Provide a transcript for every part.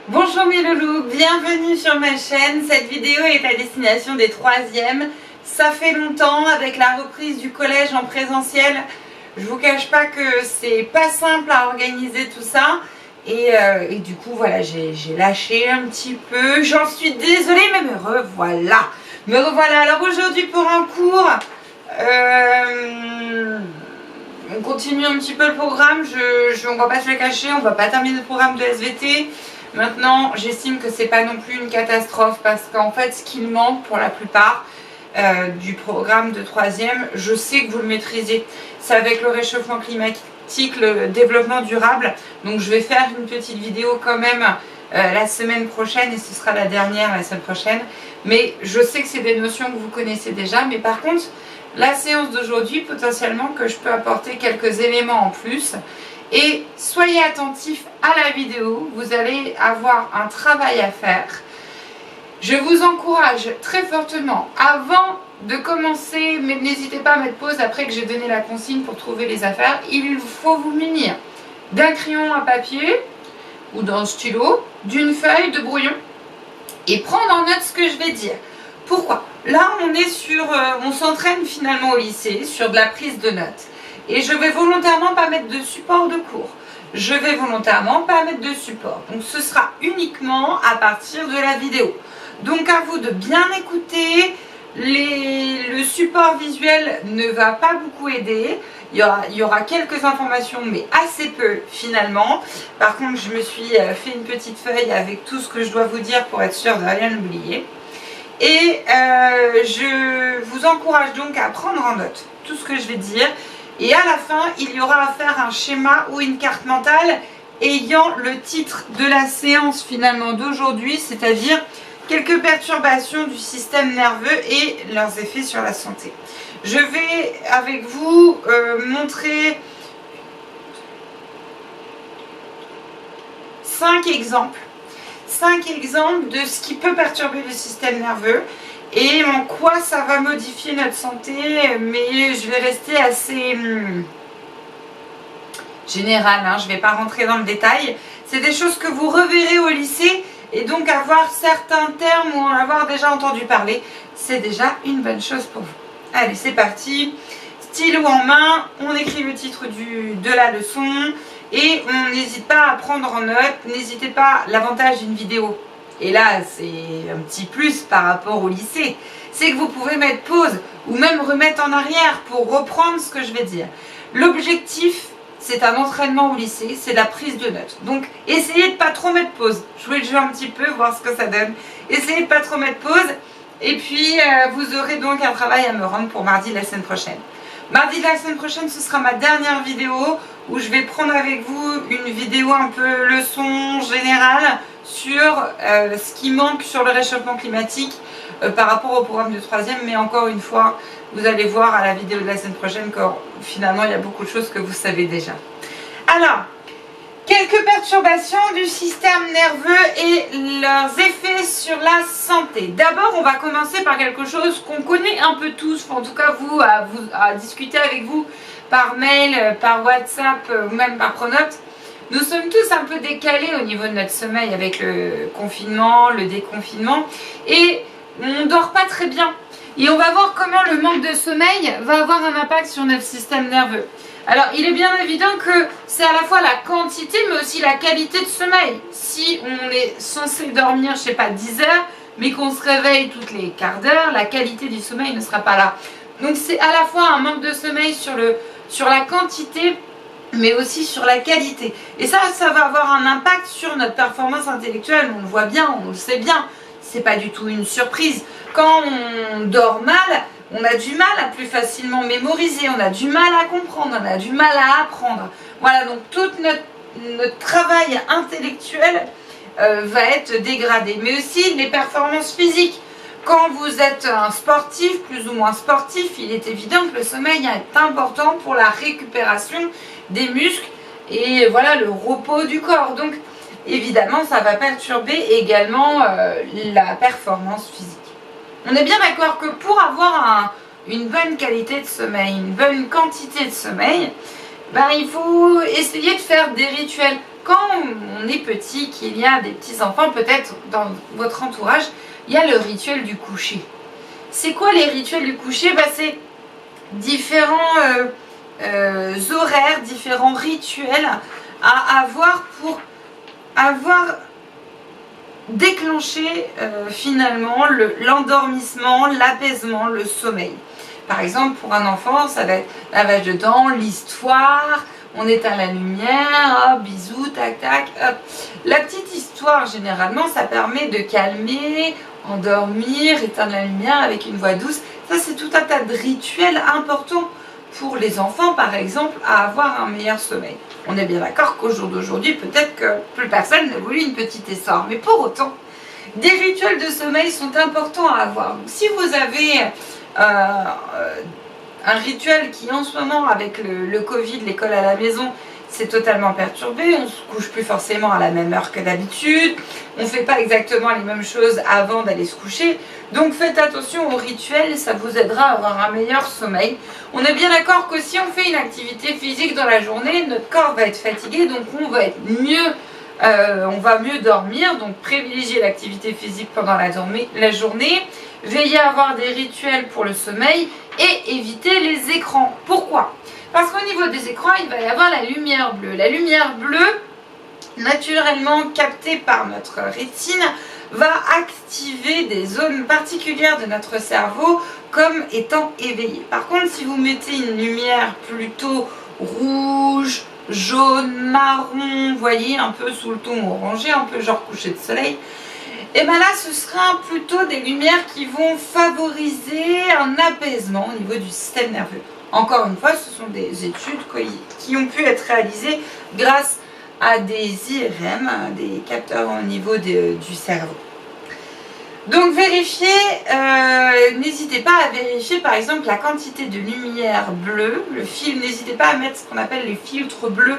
Bonjour mes loulous, bienvenue sur ma chaîne. Cette vidéo est à destination des 3e. Ça fait longtemps avec la reprise du collège en présentiel. Je vous cache pas que c'est pas simple à organiser tout ça. Et du coup voilà, j'ai lâché un petit peu. J'en suis désolée mais me revoilà. Alors aujourd'hui pour un cours. On continue un petit peu le programme. On va pas se le cacher, on va pas terminer le programme de SVT. Maintenant, j'estime que c'est pas non plus une catastrophe parce qu'en fait, ce qu'il manque pour la plupart du programme de 3e, je sais que vous le maîtrisez. C'est avec le réchauffement climatique, le développement durable. Donc, je vais faire une petite vidéo quand même la semaine prochaine et ce sera la dernière la semaine prochaine. Mais je sais que c'est des notions que vous connaissez déjà. Mais par contre, la séance d'aujourd'hui, potentiellement que je peux apporter quelques éléments en plus. Et soyez attentifs à la vidéo, vous allez avoir un travail à faire. Je vous encourage très fortement, avant de commencer, mais n'hésitez pas à mettre pause après que j'ai donné la consigne pour trouver les affaires, il faut vous munir d'un crayon à papier ou d'un stylo, d'une feuille de brouillon et prendre en note ce que je vais dire. Pourquoi? Là, on s'entraîne finalement au lycée sur de la prise de notes. Et je vais volontairement pas mettre de support de cours. Je vais volontairement pas mettre de support. Donc ce sera uniquement à partir de la vidéo. Donc à vous de bien écouter. Le support visuel ne va pas beaucoup aider. Il y aura quelques informations, mais assez peu finalement. Par contre, je me suis fait une petite feuille avec tout ce que je dois vous dire pour être sûre de rien oublier. Et je vous encourage donc à prendre en note tout ce que je vais dire. Et à la fin, il y aura à faire un schéma ou une carte mentale ayant le titre de la séance finalement d'aujourd'hui, c'est-à-dire quelques perturbations du système nerveux et leurs effets sur la santé. Je vais avec vous montrer 5 exemples de ce qui peut perturber le système nerveux et en quoi ça va modifier notre santé, mais je vais rester assez général, hein, je ne vais pas rentrer dans le détail. C'est des choses que vous reverrez au lycée et donc avoir certains termes ou en avoir déjà entendu parler, c'est déjà une bonne chose pour vous. Allez, c'est parti. Stylo en main, on écrit le titre de la leçon et on n'hésite pas à prendre en note. N'hésitez pas, l'avantage d'une vidéo, et là c'est un petit plus par rapport au lycée, c'est que vous pouvez mettre pause ou même remettre en arrière pour reprendre ce que je vais dire. L'objectif, c'est un entraînement au lycée, c'est la prise de notes. Donc essayez de pas trop mettre pause. Jouez le jeu un petit peu, voir ce que ça donne. Essayez de pas trop mettre pause. Et puis vous aurez donc un travail à me rendre pour mardi de la semaine prochaine. Mardi de la semaine prochaine, ce sera ma dernière vidéo où je vais prendre avec vous une vidéo un peu leçon générale sur ce qui manque sur le réchauffement climatique par rapport au programme de 3e. Mais encore une fois, vous allez voir à la vidéo de la semaine prochaine que finalement, il y a beaucoup de choses que vous savez déjà. Alors, quelques perturbations du système nerveux et leurs effets sur la santé. D'abord, on va commencer par quelque chose qu'on connaît un peu tous, en tout cas vous, à discuter avec vous par mail, par WhatsApp ou même par Pronote. Nous sommes tous un peu décalés au niveau de notre sommeil avec le confinement, le déconfinement et on ne dort pas très bien. Et on va voir comment le manque de sommeil va avoir un impact sur notre système nerveux. Alors, il est bien évident que c'est à la fois la quantité, mais aussi la qualité de sommeil. Si on est censé dormir, je sais pas, 10 heures, mais qu'on se réveille toutes les quarts d'heure, la qualité du sommeil ne sera pas là. Donc, c'est à la fois un manque de sommeil sur la quantité, mais aussi sur la qualité. Et ça va avoir un impact sur notre performance intellectuelle. On le voit bien, on le sait bien. C'est pas du tout une surprise. Quand on dort mal, on a du mal à plus facilement mémoriser, on a du mal à comprendre, on a du mal à apprendre. Voilà, donc tout notre travail intellectuel va être dégradé. Mais aussi les performances physiques. Quand vous êtes un sportif, plus ou moins sportif, il est évident que le sommeil est important pour la récupération des muscles et voilà le repos du corps. Donc évidemment, ça va perturber également la performance physique. On est bien d'accord que pour avoir une bonne qualité de sommeil, une bonne quantité de sommeil, ben, il faut essayer de faire des rituels. quand on est petit, qu'il y a des petits-enfants, peut-être dans votre entourage, il y a le rituel du coucher. C'est quoi les rituels du coucher? C'est différents horaires, différents rituels à avoir pour avoir déclenché finalement l'endormissement, l'apaisement, le sommeil. Par exemple, pour un enfant, ça va être lavage de dents, l'histoire, on éteint la lumière, hop, bisous, tac, tac, hop. La petite histoire, généralement, ça permet de calmer, endormir, éteindre la lumière avec une voix douce. Ça, c'est tout un tas de rituels importants pour les enfants, par exemple, à avoir un meilleur sommeil. On est bien d'accord qu'au jour d'aujourd'hui, peut-être que plus personne n'a voulu une petite histoire. Mais pour autant, des rituels de sommeil sont importants à avoir. Donc, si vous avez un rituel qui, en ce moment, avec le Covid, l'école à la maison, c'est totalement perturbé, on se couche plus forcément à la même heure que d'habitude, on ne fait pas exactement les mêmes choses avant d'aller se coucher, donc faites attention aux rituels, ça vous aidera à avoir un meilleur sommeil. On est bien d'accord que si on fait une activité physique dans la journée, notre corps va être fatigué, donc on va être mieux, on va mieux dormir, donc privilégiez l'activité physique pendant la journée, veillez à avoir des rituels pour le sommeil et évitez les écrans. Pourquoi ? Parce qu'au niveau des écrans, il va y avoir la lumière bleue. La lumière bleue, naturellement captée par notre rétine, va activer des zones particulières de notre cerveau comme étant éveillées. Par contre, si vous mettez une lumière plutôt rouge, jaune, marron, vous voyez, un peu sous le ton orangé, un peu genre coucher de soleil, et bien là, ce sera plutôt des lumières qui vont favoriser un apaisement au niveau du système nerveux. Encore une fois, ce sont des études qui ont pu être réalisées grâce à des IRM, des capteurs au niveau du cerveau. Donc vérifiez, n'hésitez pas à vérifier par exemple la quantité de lumière bleue, le film, n'hésitez pas à mettre ce qu'on appelle les filtres bleus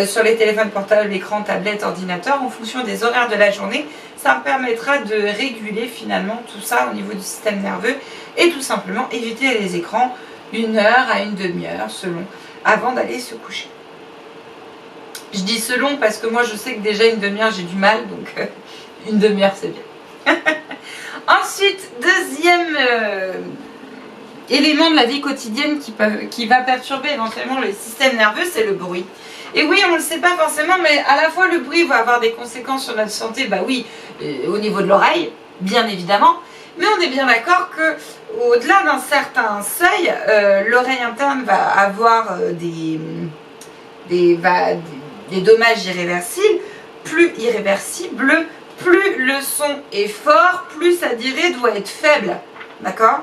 sur les téléphones portables, écran, tablette, ordinateur en fonction des horaires de la journée. Ça me permettra de réguler finalement tout ça au niveau du système nerveux et tout simplement éviter les écrans 1 heure à une demi-heure selon, avant d'aller se coucher. Je dis selon parce que moi je sais que déjà une demi-heure j'ai du mal, donc une demi-heure c'est bien. Ensuite, deuxième élément de la vie quotidienne qui va perturber éventuellement le système nerveux, c'est le bruit. Et oui, on ne le sait pas forcément, mais à la fois le bruit va avoir des conséquences sur notre santé, bah oui, au niveau de l'oreille, bien évidemment, mais on est bien d'accord que au-delà d'un certain seuil, l'oreille interne va avoir des dommages irréversibles, plus le son est fort, plus sa durée doit être faible, d'accord?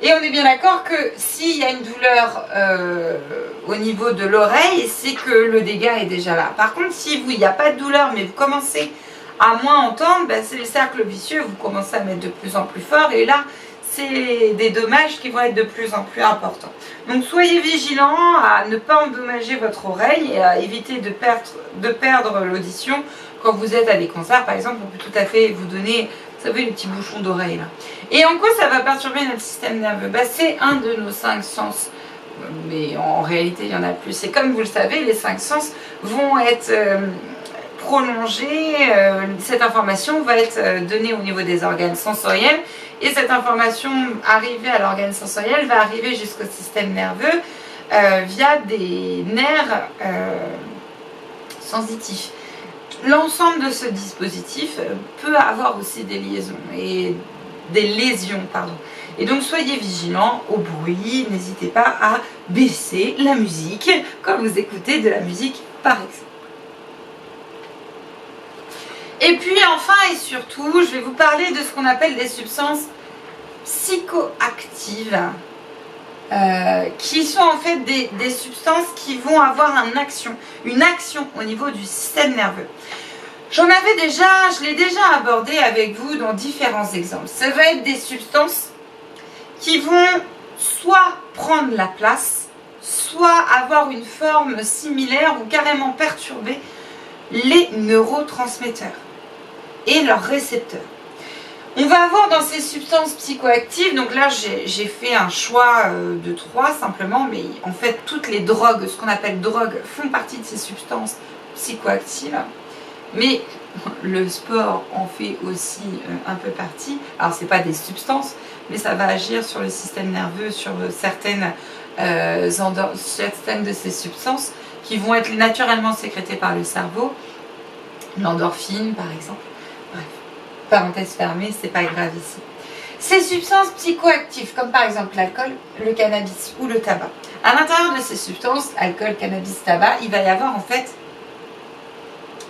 Et on est bien d'accord que s'il y a une douleur au niveau de l'oreille, c'est que le dégât est déjà là. Par contre, si il n'y a pas de douleur, mais vous commencez à moins entendre, ben c'est le cercle vicieux, vous commencez à mettre de plus en plus fort, et là, c'est des dommages qui vont être de plus en plus importants. Donc soyez vigilants à ne pas endommager votre oreille et à éviter de perdre l'audition quand vous êtes à des concerts. Par exemple, on peut tout à fait vous donner, vous savez, les petits bouchons d'oreille là. Et en quoi ça va perturber notre système nerveux? C'est un de nos 5 sens. Mais en réalité, il y en a plus. Et comme vous le savez, les 5 sens vont être prolongés. Cette information va être donnée au niveau des organes sensoriels. Et cette information arrivée à l'organe sensoriel va arriver jusqu'au système nerveux via des nerfs sensitifs. L'ensemble de ce dispositif peut avoir aussi des lésions. Et donc soyez vigilants au bruit, n'hésitez pas à baisser la musique quand vous écoutez de la musique par exemple. Et puis enfin et surtout, je vais vous parler de ce qu'on appelle des substances psychoactives qui sont en fait des substances qui vont avoir une action au niveau du système nerveux. Je l'ai déjà abordé avec vous dans différents exemples. Ça va être des substances qui vont soit prendre la place, soit avoir une forme similaire ou carrément perturber les neurotransmetteurs et leurs récepteurs. On va avoir dans ces substances psychoactives, donc là j'ai fait un choix de 3 simplement, mais en fait toutes les drogues, ce qu'on appelle drogues, font partie de ces substances psychoactives, mais le sport en fait aussi un peu partie. Alors c'est pas des substances, mais ça va agir sur le système nerveux, sur certaines de ces substances qui vont être naturellement sécrétées par le cerveau, l'endorphine par exemple. Bref, parenthèse fermée, c'est pas grave ici. Ces substances psychoactives, comme par exemple l'alcool, le cannabis ou le tabac. À l'intérieur de ces substances, alcool, cannabis, tabac, il va y avoir en fait,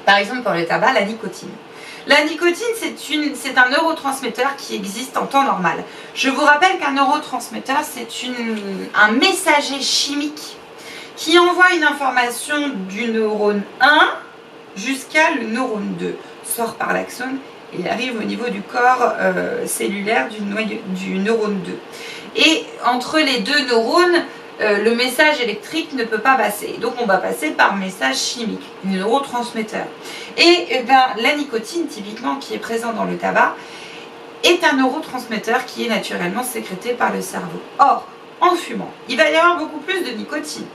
par exemple pour le tabac, la nicotine. La nicotine, c'est un neurotransmetteur qui existe en temps normal. Je vous rappelle qu'un neurotransmetteur, c'est un messager chimique qui envoie une information du neurone 1 jusqu'à le neurone 2, sort par l'axone et arrive au niveau du corps cellulaire du neurone 2. Et entre les deux neurones, le message électrique ne peut pas passer. Donc on va passer par message chimique, neurotransmetteur. Et la nicotine, typiquement, qui est présente dans le tabac, est un neurotransmetteur qui est naturellement sécrété par le cerveau. Or, en fumant, il va y avoir beaucoup plus de nicotine,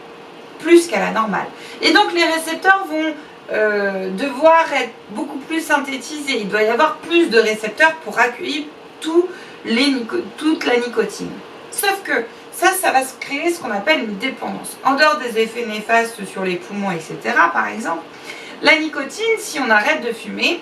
plus qu'à la normale. Et donc les récepteurs vont devoir être beaucoup plus synthétisés. Il doit y avoir plus de récepteurs pour accueillir toute la nicotine. Sauf que ça va se créer ce qu'on appelle une dépendance. En dehors des effets néfastes sur les poumons, etc., par exemple, la nicotine, si on arrête de fumer,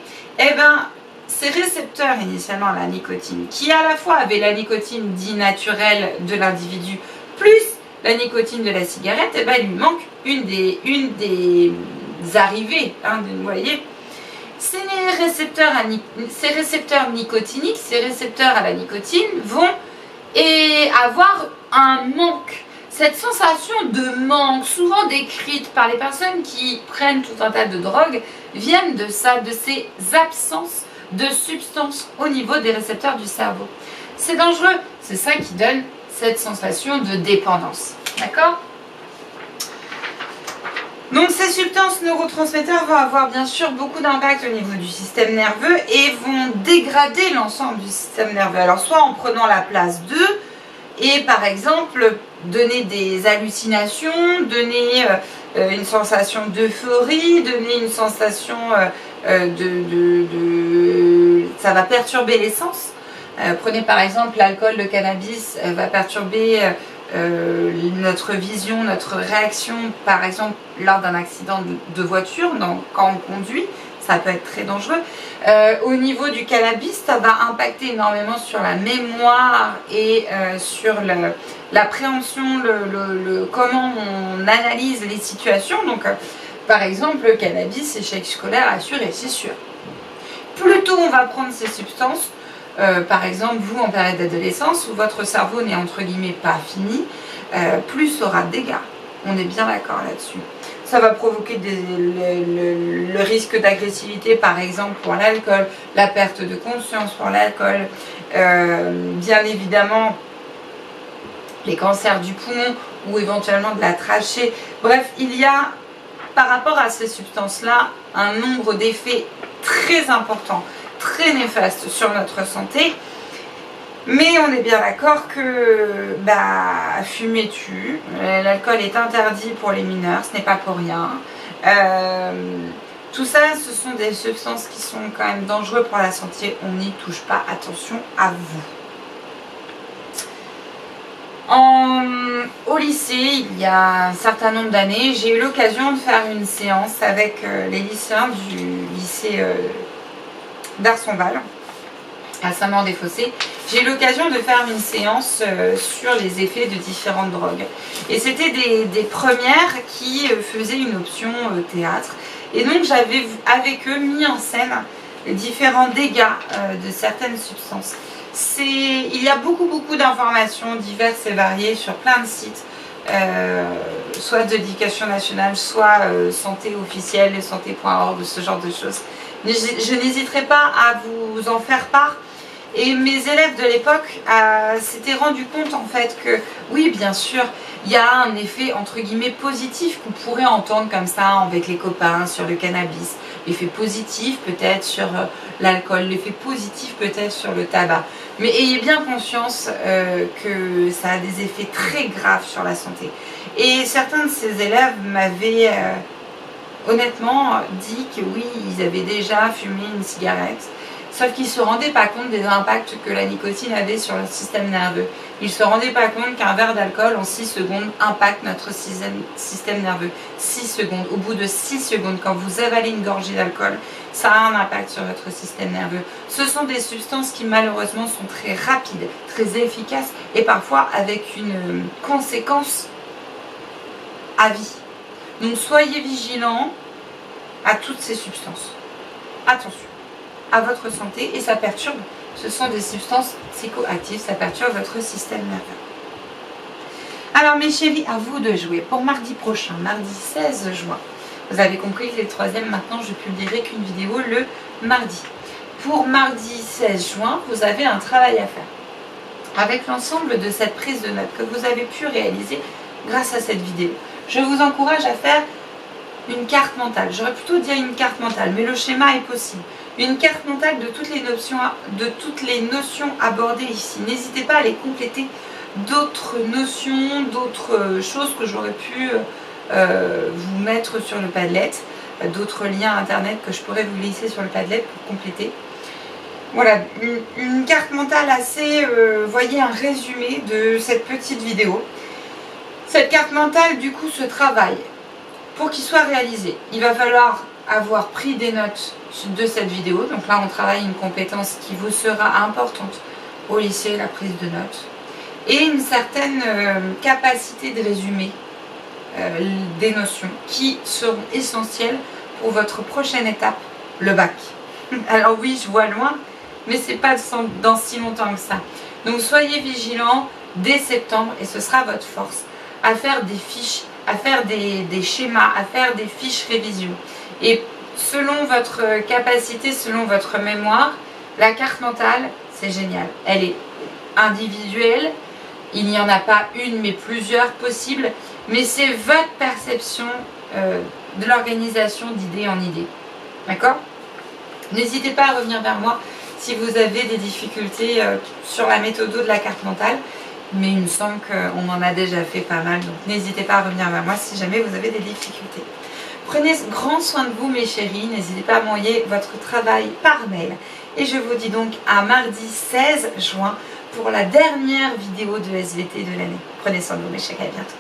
ces récepteurs initialement à la nicotine, qui à la fois avaient la nicotine dite naturelle de l'individu, plus la nicotine de la cigarette, il lui manque une des arrivées, vous voyez. Ces récepteurs nicotiniques, ces récepteurs à la nicotine vont avoir un manque. Cette sensation de manque, souvent décrite par les personnes qui prennent tout un tas de drogues, viennent de ça, de ces absences de substances au niveau des récepteurs du cerveau. C'est dangereux, c'est ça qui donne cette sensation de dépendance. D'accord ? Donc ces substances neurotransmetteurs vont avoir bien sûr beaucoup d'impact au niveau du système nerveux et vont dégrader l'ensemble du système nerveux. Alors soit en prenant la place d'eux et par exemple donner des hallucinations, donner une sensation d'euphorie, donner une sensation ça va perturber les sens. Prenez par exemple l'alcool, le cannabis va perturber notre vision, notre réaction, par exemple lors d'un accident de voiture, quand on conduit, ça peut être très dangereux. Au niveau du cannabis, ça va impacter énormément sur la mémoire et sur l'appréhension, comment on analyse les situations. Donc, par exemple, le cannabis, échec scolaire assuré, c'est sûr. Plus tôt on va prendre ces substances, par exemple, vous en période d'adolescence où votre cerveau n'est entre guillemets pas fini, plus aura de dégâts. On est bien d'accord là-dessus. Ça va provoquer le risque d'agressivité, par exemple, pour l'alcool, la perte de conscience pour l'alcool, bien évidemment les cancers du poumon ou éventuellement de la trachée. Bref, il y a, par rapport à ces substances-là, un nombre d'effets très importants, très néfastes sur notre santé. Mais on est bien d'accord que fumer tue, l'alcool est interdit pour les mineurs, ce n'est pas pour rien. Tout ça, ce sont des substances qui sont quand même dangereuses pour la santé, on n'y touche pas, attention à vous. Au lycée, il y a un certain nombre d'années, j'ai eu l'occasion de faire une séance avec les lycéens du lycée d'Arsonval, à Saint-Maur-des-Fossés. J'ai eu l'occasion de faire une séance sur les effets de différentes drogues. Et c'était des premières qui faisaient une option théâtre. Et donc j'avais avec eux mis en scène les différents dégâts de certaines substances. Il y a beaucoup d'informations diverses et variées sur plein de sites, soit de l'éducation nationale, soit santé officielle, santé.org, ce genre de choses. Je n'hésiterai pas à vous en faire part. Et mes élèves de l'époque s'étaient rendu compte en fait que oui, bien sûr, il y a un effet entre guillemets positif qu'on pourrait entendre comme ça avec les copains sur le cannabis. L'effet positif peut-être sur l'alcool, l'effet positif peut-être sur le tabac. Mais ayez bien conscience que ça a des effets très graves sur la santé. Et certains de ces élèves m'avaient honnêtement dit que oui, ils avaient déjà fumé une cigarette, sauf qu'ils ne se rendaient pas compte des impacts que la nicotine avait sur le système nerveux. Ils ne se rendaient pas compte qu'un verre d'alcool en 6 secondes impacte notre système nerveux. 6 secondes. Au bout de 6 secondes, quand vous avalez une gorgée d'alcool, ça a un impact sur votre système nerveux. Ce sont des substances qui malheureusement sont très rapides, très efficaces et parfois avec une conséquence à vie. Donc soyez vigilants à toutes ces substances. Attention à votre santé et ça perturbe. Ce sont des substances psychoactives, ça perturbe votre système nerveux. Alors mes chéris, à vous de jouer. Pour mardi prochain, mardi 16 juin, vous avez compris que les troisièmes, maintenant je publierai qu'une vidéo le mardi. Pour mardi 16 juin, vous avez un travail à faire. Avec l'ensemble de cette prise de notes que vous avez pu réaliser grâce à cette vidéo, je vous encourage à faire une carte mentale. J'aurais plutôt dit une carte mentale, mais le schéma est possible. Une carte mentale de toutes les notions abordées ici. N'hésitez pas à les compléter d'autres notions, d'autres choses que j'aurais pu vous mettre sur le Padlet, d'autres liens internet que je pourrais vous laisser sur le Padlet pour compléter. Voilà, une carte mentale assez, voyez, un résumé de cette petite vidéo. Cette carte mentale, du coup, se travaille. Pour qu'il soit réalisé, il va falloir avoir pris des notes de cette vidéo. Donc là, on travaille une compétence qui vous sera importante au lycée, la prise de notes. Et une certaine capacité de résumer des notions qui seront essentielles pour votre prochaine étape, le bac. Alors oui, je vois loin, mais c'est pas dans si longtemps que ça. Donc soyez vigilants dès septembre et ce sera votre force à faire des fiches, à faire des schémas, à faire des fiches révision. Et selon votre capacité, selon votre mémoire, la carte mentale, c'est génial. Elle est individuelle, il n'y en a pas une mais plusieurs possibles, mais c'est votre perception de l'organisation d'idée en idée. D'accord ? N'hésitez pas à revenir vers moi si vous avez des difficultés sur la méthode de la carte mentale. Mais il me semble qu'on en a déjà fait pas mal, donc n'hésitez pas à revenir vers moi si jamais vous avez des difficultés. Prenez grand soin de vous mes chéris, n'hésitez pas à m'envoyer votre travail par mail. Et je vous dis donc à mardi 16 juin pour la dernière vidéo de SVT de l'année. Prenez soin de vous mes chéris, à bientôt.